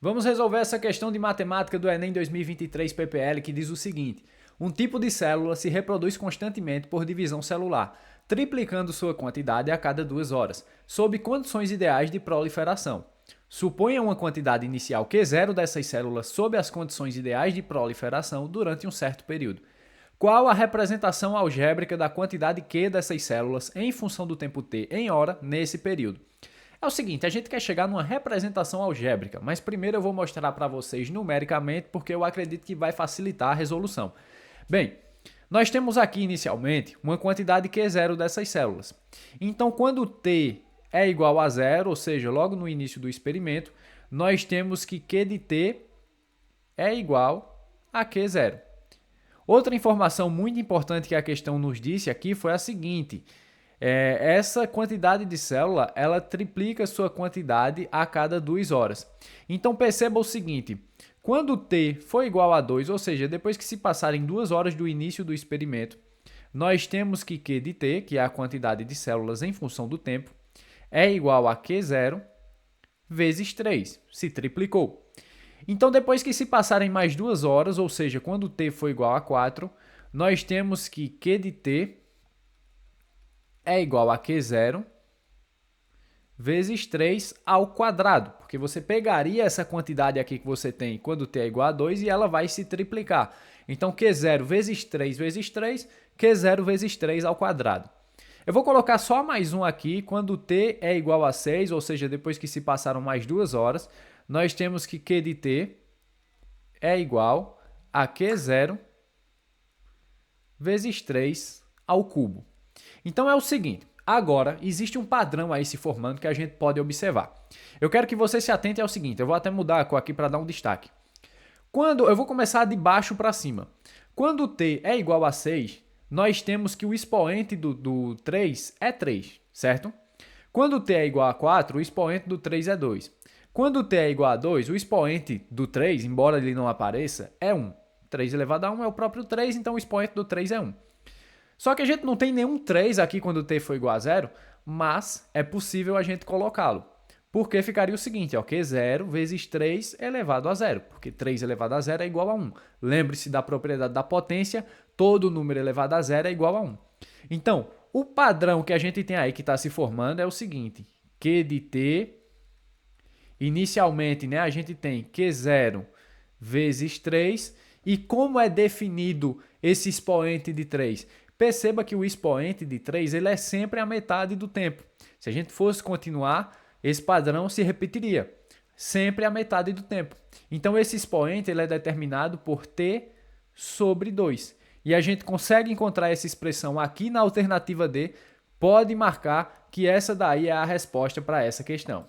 Vamos resolver essa questão de matemática do Enem 2023 PPL que diz o seguinte: um tipo de célula se reproduz constantemente por divisão celular, triplicando sua quantidade a cada 2 horas, sob condições ideais de proliferação. Suponha uma quantidade inicial Q0 dessas células sob as condições ideais de proliferação durante um certo período. Qual a representação algébrica da quantidade Q dessas células em função do tempo t em hora nesse período? É o seguinte, a gente quer chegar numa representação algébrica, mas primeiro eu vou mostrar para vocês numericamente porque eu acredito que vai facilitar a resolução. Bem, nós temos aqui inicialmente uma quantidade Q0 dessas células. Então, quando t é igual a zero, ou seja, logo no início do experimento, nós temos que Q de t é igual a Q0. Outra informação muito importante que a questão nos disse aqui foi a seguinte: essa quantidade de célula ela triplica sua quantidade a cada 2 horas. Então perceba o seguinte: quando t for igual a 2, ou seja, depois que se passarem 2 horas do início do experimento, nós temos que Q de t, que é a quantidade de células em função do tempo, é igual a Q0 vezes 3, se triplicou. Então, depois que se passarem mais 2 horas, ou seja, quando t for igual a 4, nós temos que Q de t é igual a Q0 vezes 3 ao quadrado, porque você pegaria essa quantidade aqui que você tem quando t é igual a 2 e ela vai se triplicar. Então, Q0 vezes 3 vezes 3, Q0 vezes 3 ao quadrado. Eu vou colocar só mais um aqui, quando t é igual a 6, ou seja, depois que se passaram mais 2 horas, nós temos que Q de t é igual a Q0 vezes 3 ao cubo. Então é o seguinte, agora existe um padrão aí se formando que a gente pode observar. Eu quero que você se atente ao seguinte, eu vou até mudar a cor aqui para dar um destaque. Eu vou começar de baixo para cima. Quando t é igual a 6, nós temos que o expoente do 3 é 3, certo? Quando t é igual a 4, o expoente do 3 é 2. Quando t é igual a 2, o expoente do 3, embora ele não apareça, é 1. 3 elevado a 1 é o próprio 3, então o expoente do 3 é 1. Só que a gente não tem nenhum 3 aqui quando t for igual a 0, mas é possível a gente colocá-lo. Porque ficaria o seguinte, ó, Q0 vezes 3 elevado a 0, porque 3 elevado a 0 é igual a 1. Lembre-se da propriedade da potência, todo número elevado a 0 é igual a 1. Então, o padrão que a gente tem aí que está se formando é o seguinte, Q de t, inicialmente, né, a gente tem Q0 vezes 3, e como é definido esse expoente de 3? Perceba que o expoente de 3 ele é sempre a metade do tempo. Se a gente fosse continuar, esse padrão se repetiria, sempre a metade do tempo. Então, esse expoente ele é determinado por t sobre 2. E a gente consegue encontrar essa expressão aqui na alternativa D, pode marcar que essa daí é a resposta para essa questão.